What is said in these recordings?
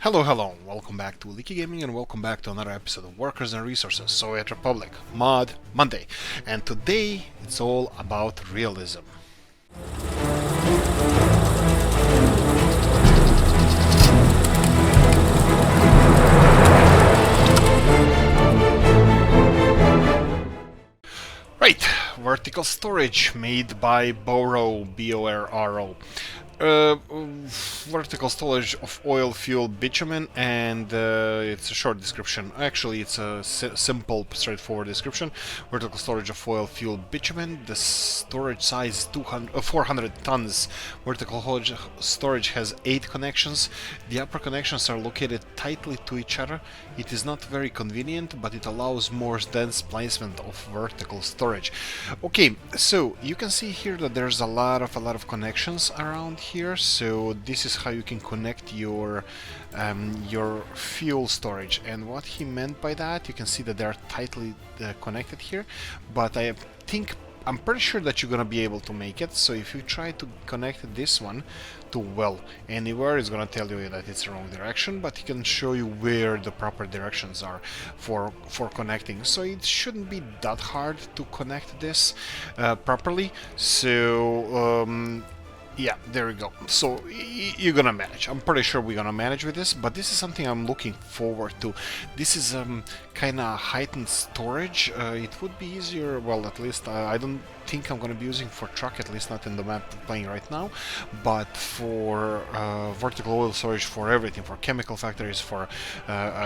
Hello, welcome back to Oolykee Gaming and welcome back to another episode of Workers and Resources, Soviet Republic, Mod Monday. And today it's all about realism. Right, vertical storage made by Boro, B-O-R-R-O. Vertical storage of oil, fuel, bitumen, and it's a short description. Actually, it's a simple, straightforward description. Vertical storage of oil, fuel, bitumen. The storage size is 400 tons. Vertical storage has 8 connections. The upper connections are located tightly to each other. It is not very convenient, but it allows more dense placement of vertical storage. Okay, so you can see here that there's a lot of connections around here. So this is how you can connect your fuel storage, and what he meant by that, you can see that they're tightly connected here, but I'm pretty sure that you're gonna be able to make it. So if you try to connect this one to well anywhere, it's gonna tell you that it's the wrong direction, but he can show you where the proper directions are for connecting. So it shouldn't be that hard to connect this properly. So yeah, there we go. So you're gonna manage. I'm pretty sure we're gonna manage with this, but this is something I'm looking forward to. This is kind of heightened storage. It would be easier, well, at least I don't think I'm gonna be using for truck, at least not in the map I'm playing right now, but for vertical oil storage, for everything, for chemical factories, for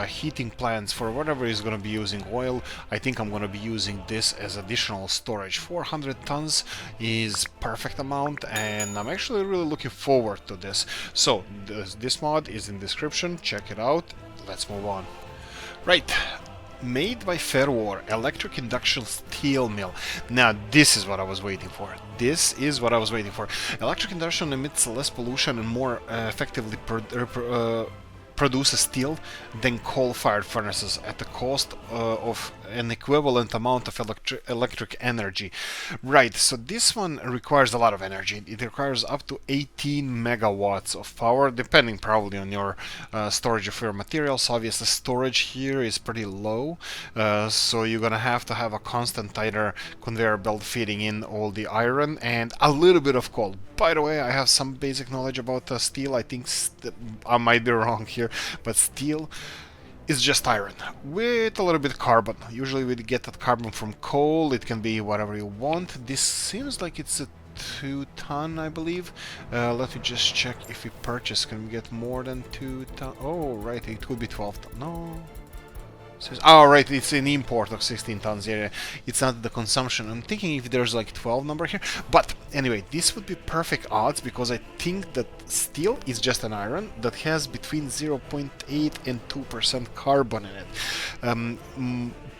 heating plants, for whatever is gonna be using oil, I think I'm gonna be using this as additional storage. 400 tons is perfect amount, and I'm actually really looking forward to this. So this mod is in description, check it out. Let's move on. Right, made by Ferwar, electric induction steel mill. Now this is what I was waiting for. Electric induction emits less pollution and more effectively produces steel than coal-fired furnaces at the cost of an equivalent amount of electric energy. Right, so this one requires a lot of energy. It requires up to 18 megawatts of power, depending probably on your storage of your materials. Obviously, storage here is pretty low, so you're gonna have to have a constant tighter conveyor belt feeding in all the iron and a little bit of coal. By the way, I have some basic knowledge about steel. I think I might be wrong here, but steel is just iron with a little bit of carbon. Usually we get that carbon from coal. It can be whatever you want. This seems like it's a 2-ton, I believe. Let me just check if we purchase. Can we get more than 2 ton? Oh, right, it could be 12 ton. No. Oh, right, it's an import of 16 tons. Yeah, it's not the consumption. I'm thinking if there's like 12 number here. But anyway, this would be perfect odds because I think that steel is just an iron that has between 0.8 and 2% carbon in it.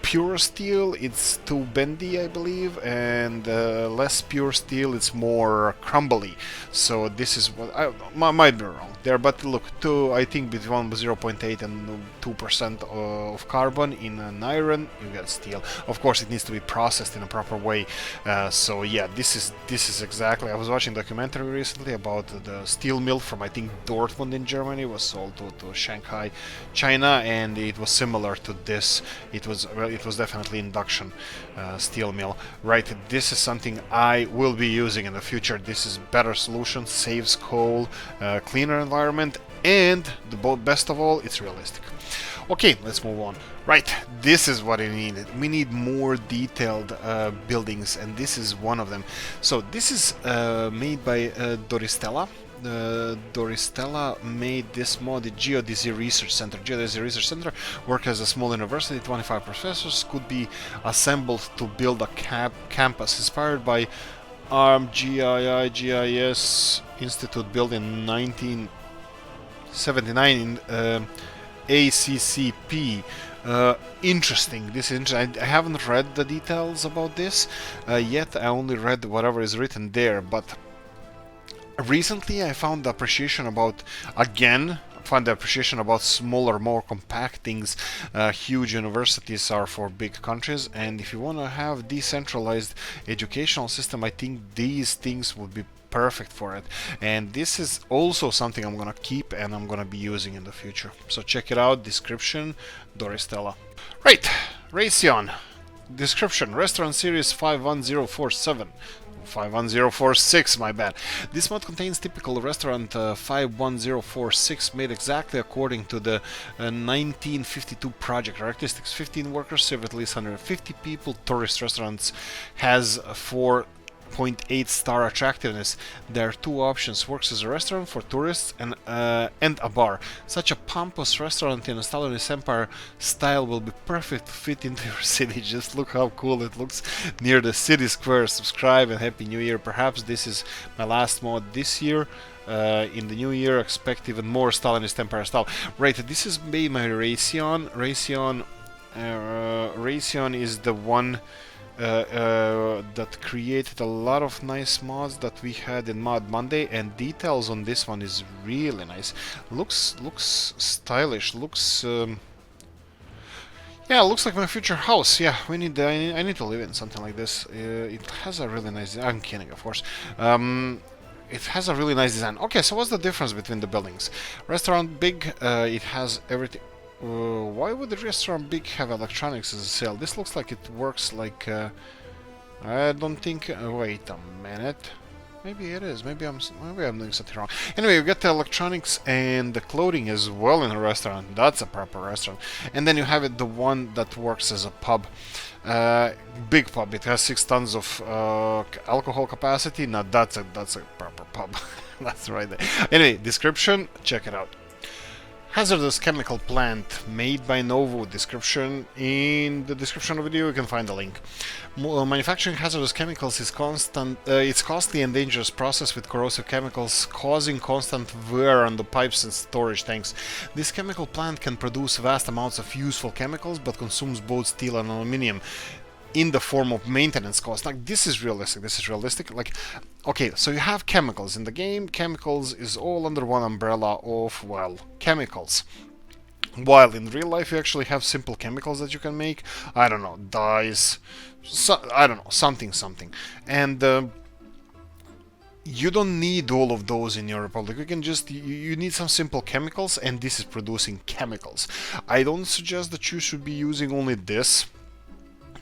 Pure steel, it's too bendy, I believe, and less pure steel, it's more crumbly. So this is what I might be wrong there, but look, I think between 0.8 and 2% of carbon in an iron, you get steel. Of course, it needs to be processed in a proper way. So yeah, this is exactly. I was watching a documentary recently about the steel mill from, I think, Dortmund in Germany, was sold to Shanghai, China, and it was similar to this. It was definitely Induction steel mill. Right, this is something I will be using in the future. This is better solution, saves coal, cleaner environment, and the best of all, it's realistic. Okay, let's move on. Right, this is what we need. We need more detailed buildings, and this is one of them. So this is made by Doristella. Doristella made this mod at Geodesy Research Center. Geodesy Research Center works as a small university, 25 professors, could be assembled to build a campus inspired by GIS Institute built in 1979 in ACCP. Interesting. This is interesting. I haven't read the details about this yet. I only read whatever is written there, but recently I found the appreciation about smaller, more compact things. Huge universities are for big countries, and if you want to have decentralized educational system, I think these things would be perfect for it. And this is also something I'm gonna keep and I'm gonna be using in the future. So check it out, description, Doristella. Right, Raytheon. Description, restaurant series 51047. 51046, my bad. This mod contains typical restaurant 51046 made exactly according to the 1952 project. Characteristics: 15 workers, serve at least 150 people. Tourist restaurants has 4.8 star attractiveness. There are two options: works as a restaurant for tourists and a bar. Such a pompous restaurant in a Stalinist Empire style will be perfect to fit into your city. Just look how cool it looks near the city square. Subscribe and Happy New Year. Perhaps this is my last mod this year. In the new year, expect even more Stalinist Empire style. Right, this is made by Raytheon. Raytheon is the one that created a lot of nice mods that we had in Mod Monday, and details on this one is really nice. Looks stylish. Looks yeah, looks like my future house. Yeah, I need to live in something like this. It has a really nice. I'm kidding, of course. It has a really nice design. Okay, so what's the difference between the buildings? Restaurant big. It has everything. Why would the restaurant big have electronics as a sale? This looks like it works like... I don't think... wait a minute. Maybe it is. Maybe I'm doing something wrong. Anyway, you get the electronics and the clothing as well in a restaurant. That's a proper restaurant. And then you have the one that works as a pub. Big pub. It has 6 tons of alcohol capacity. Now that's a proper pub. That's right there. Anyway, description. Check it out. Hazardous chemical plant made by Novo. Description. In the description of the video you can find the link. Manufacturing hazardous chemicals is it's costly and dangerous process with corrosive chemicals causing constant wear on the pipes and storage tanks. This chemical plant can produce vast amounts of useful chemicals but consumes both steel and aluminum in the form of maintenance costs. Like, this is realistic. Like, okay, so you have chemicals in the game. Chemicals is all under one umbrella of, well, chemicals. While in real life you actually have simple chemicals that you can make. I don't know, dyes, I don't know, something. And you don't need all of those in your Republic. You can just, you need some simple chemicals, and this is producing chemicals. I don't suggest that you should be using only this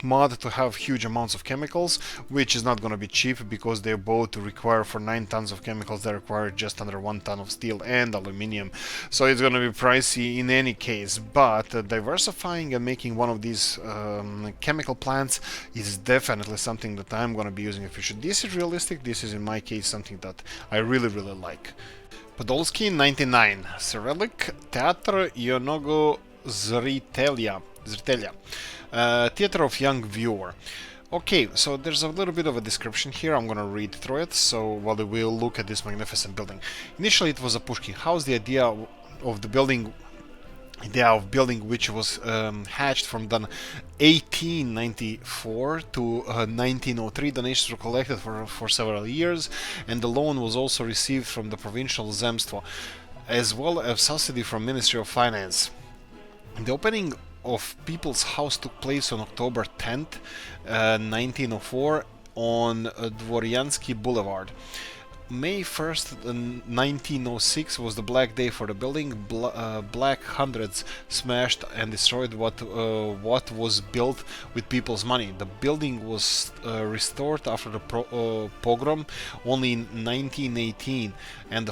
mod to have huge amounts of chemicals, which is not going to be cheap because they both require, for 9 tons of chemicals they require just under 1 ton of steel and aluminium, so it's going to be pricey in any case. But diversifying and making one of these chemical plants is definitely something that I'm going to be using in the future. This is realistic. This is in my case something that I really like. Podolsky 99, Cyrillic, Teatr, Юного, Zritelya. Theater of Young Viewer. Okay, so there's a little bit of a description here. I'm gonna read through it, so while we'll look at this magnificent building. Initially it was a Pushkin house. The idea of building, which was hatched from the 1894 to 1903. Donations were collected for several years, and the loan was also received from the provincial zemstvo, as well as subsidy from Ministry of Finance. The opening of People's House took place on October 10th, 1904 on Dvoryansky Boulevard. May 1st, 1906 was the black day for the building. Black hundreds smashed and destroyed what was built with people's money. The building was restored after the pogrom only in 1918, and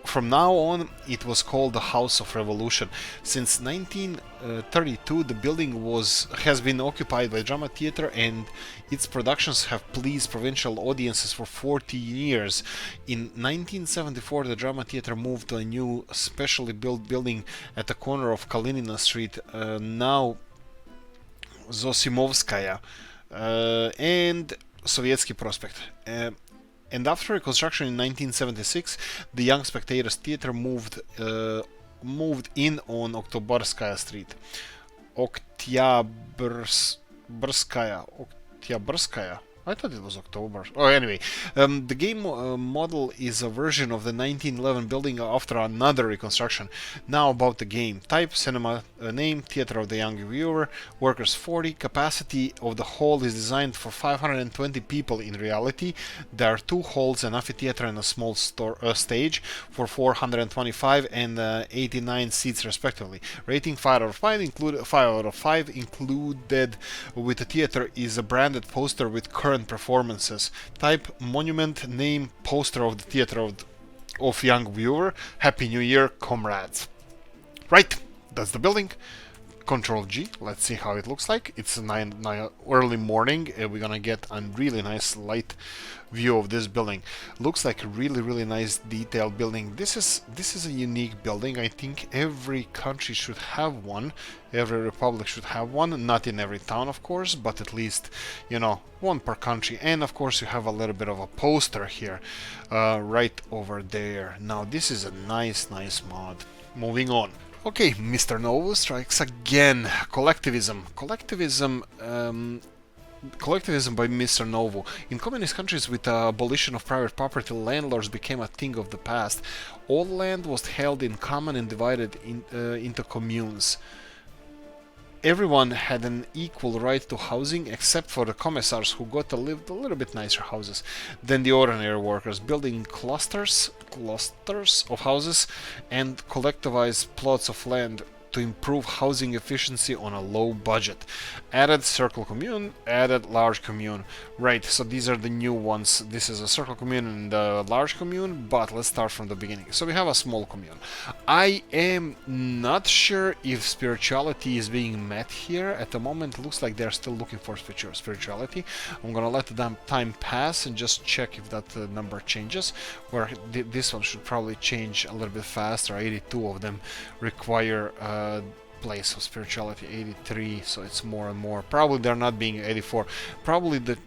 from now on, it was called the House of Revolution. Since 1932, the building has been occupied by Drama Theater, and its productions have pleased provincial audiences for 40 years. In 1974, the Drama Theater moved to a new, specially built building at the corner of Kalinina Street, now Zosimovskaya, and Sovietsky Prospect. And after reconstruction in 1976, the Young Spectators Theater moved in on Oktyabrskaya Street. Oktyabrskaya. I thought it was October. Oh, anyway, the game model is a version of the 1911 building after another reconstruction. Now about the game. Type, cinema, name, theater of the young viewer, workers 40, capacity of the hall is designed for 520 people in reality. There are 2 halls, an amphitheater and a small stage for 425 and 89 seats respectively. Rating 5 out of 5, 5 out of 5 included with the theater is a branded poster with current performances. Type, monument, name, poster of the theater of young viewer. Happy New Year, comrades. Right, that's the building. Control G. Let's see how it looks like. It's 9 early morning. We're gonna get a really nice light view of this building. Looks like a really nice detailed building. This is a unique building. I think every country should have one. Every republic should have one. Not in every town, of course, but at least, you know, one per country. And of course, you have a little bit of a poster here, right over there. Now, this is a nice mod. Moving on. Okay, Mr. Novo strikes again. Collectivism. Collectivism by Mr. Novo. In communist countries with the abolition of private property, landlords became a thing of the past. All land was held in common and divided into communes. Everyone had an equal right to housing except for the commissars who got to live a little bit nicer houses than the ordinary workers, building clusters of houses and collectivized plots of land to improve housing efficiency on a low budget. Added circle commune, added large commune. Right, so these are the new ones. This is a circle commune and a large commune, but let's start from the beginning. So we have a small commune. I am not sure if spirituality is being met here. At the moment, it looks like they're still looking for spirituality. I'm gonna let the time pass and just check if that number changes. Where this one should probably change a little bit faster. 82 of them require place of spirituality. 83, so it's more and more. Probably they're not being 84. Probably the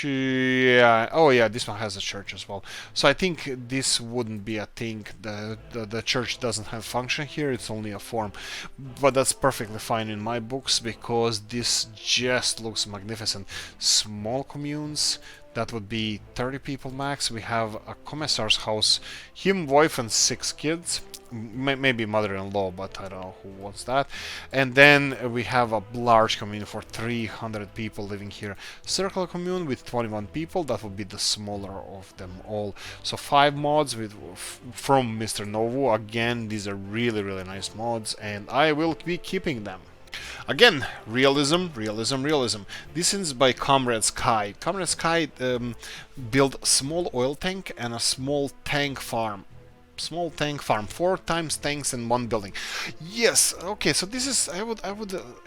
yeah. Oh yeah, this one has a church as well. So I think this wouldn't be a thing. The church doesn't have function here. It's only a form, but that's perfectly fine in my books because this just looks magnificent. Small communes. That would be 30 people max. We have a commissar's house, him, wife, and 6 kids. Maybe mother-in-law, but I don't know who wants that. And then we have a large commune for 300 people living here. Circle commune with 21 people. That would be the smaller of them all. So 5 mods from Mr. Novo. Again, these are really nice mods, and I will be keeping them. Again, realism. This is by Comrade Sky. Comrade Sky built a small oil tank and a small tank farm. 4 times tanks in one building. Yes, okay, so this is,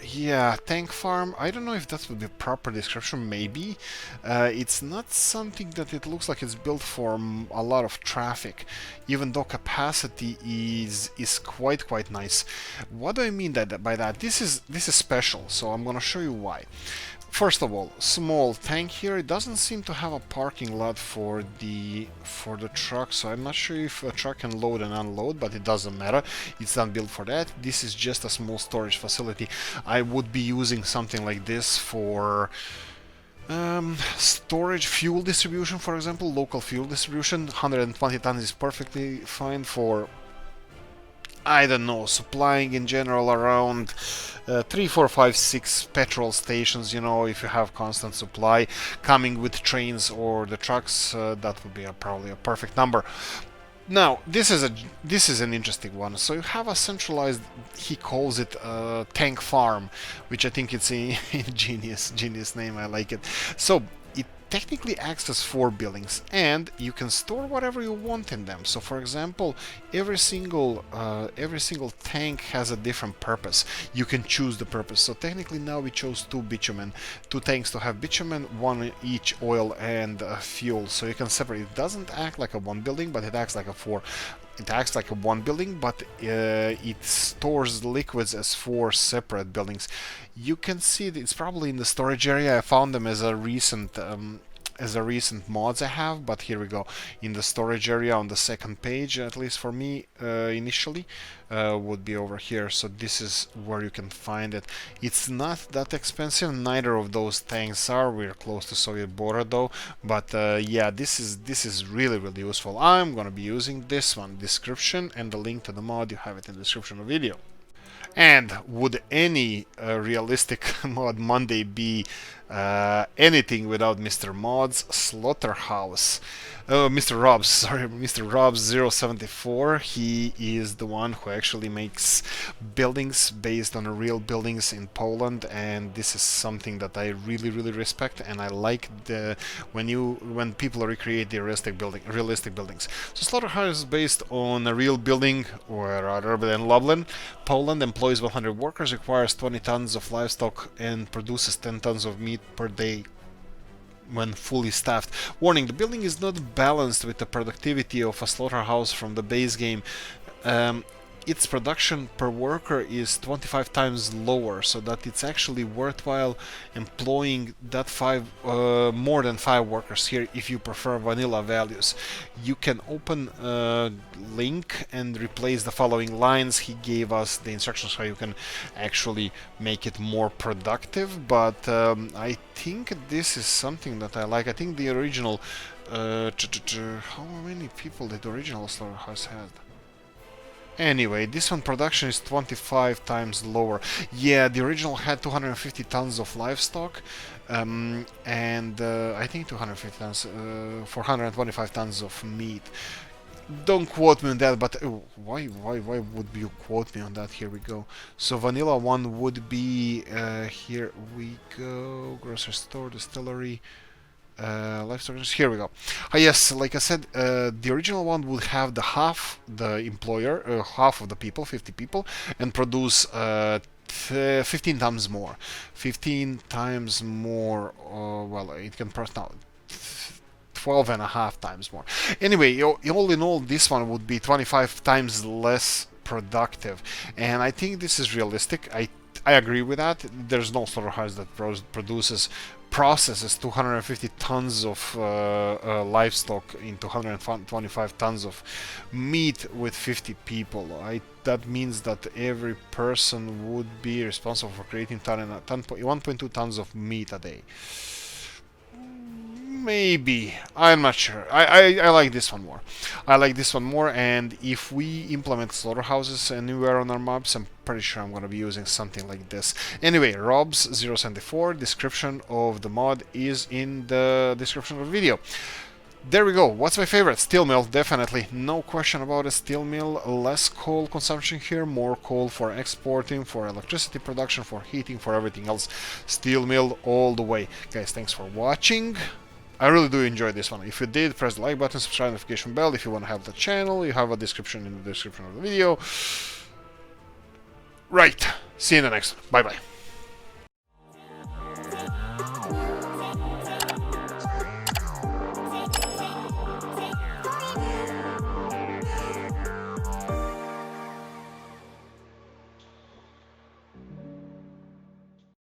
yeah, tank farm. I don't know if that would be a proper description, maybe. It's not something that it looks like it's built for a lot of traffic, even though capacity is quite nice. What do I mean by that? This is special, so I'm gonna show you why. First of all, small tank here. It doesn't seem to have a parking lot for the truck, so I'm not sure if a truck can load and unload, but it doesn't matter. It's not built for that. This is just a small storage facility. I would be using something like this for storage, fuel distribution, for example. Local fuel distribution. 120 tons is perfectly fine for, I don't know, supplying in general around 3, 4, 5, 6 petrol stations. You know, if you have constant supply coming with trains or the trucks, that would be probably a perfect number. Now, this is an interesting one. So you have a centralized, he calls it tank farm, which I think it's a genius name. I like it. So it technically acts as 4 buildings, and you can store whatever you want in them. So, for example, every single tank has a different purpose. You can choose the purpose. So technically, now we chose 2 bitumen, 2 tanks to have bitumen, 1 each oil and fuel. So you can separate. It doesn't act like a 1 building, but it acts like a 4. It acts like a 1 building, but it stores liquids as 4 separate buildings. You can see that it's probably in the storage area. I found them as a recent as a recent mods I have, but here we go. In the storage area on the second page, at least for me initially, would be over here. So this is where you can find it. It's not that expensive, neither of those tanks are. We're close to Soviet border though, but yeah, this is really useful. I'm gonna be using this one, description, and the link to the mod, you have it in the description of the video. And would any realistic mod Monday be anything without Mr. Mod's Slaughterhouse? Mr. Robs, sorry, Mr. Robs 074. He is the one who actually makes buildings based on real buildings in Poland, and this is something that I really respect, and I like the when people recreate the realistic buildings. So Slaughterhouse is based on a real building, or rather than Lublin, Poland. Employs 100 workers, requires 20 tons of livestock, and produces 10 tons of meat per day when fully staffed. Warning, the building is not balanced with the productivity of a slaughterhouse from the base game. Its production per worker is 25 times lower, so that it's actually worthwhile employing that more than 5 workers here if you prefer vanilla values. You can open link and replace the following lines. He gave us the instructions how you can actually make it more productive, but I think this is something that I like. I think the original how many people did the original Slaughterhouse had? Anyway, this one production is 25 times lower. Yeah, the original had 250 tons of livestock, and I think 250 tons, 425 tons of meat. Don't quote me on that, but why would you quote me on that? Here we go. So vanilla one would be here we go. Grocery store, distillery. Livestock. Here we go. Yes, like I said, the original one would have the employer, half of the people, 50 people, and produce 15 times more. 15 times more. Well, it can produce now 12 and a half times more. Anyway, all in all, this one would be 25 times less productive, and I think this is realistic. I agree with that. There's no slaughterhouse that processes 250 tons of livestock in 225 tons of meat with 50 people. That means that every person would be responsible for creating 1.2 tons of meat a day. Maybe. I'm not sure. I like this one more. I like this one more, and if we implement slaughterhouses anywhere on our maps, I'm pretty sure I'm going to be using something like this. Anyway, Robs074, description of the mod is in the description of the video. There we go. What's my favorite? Steel mill, definitely. No question about a steel mill. Less coal consumption here, more coal for exporting, for electricity production, for heating, for everything else. Steel mill all the way. Guys, thanks for watching. I really do enjoy this one. If you did, press the like button, subscribe, notification bell. If you want to help the channel, you have a description in the description of the video. Right. See you in the next one. Bye bye.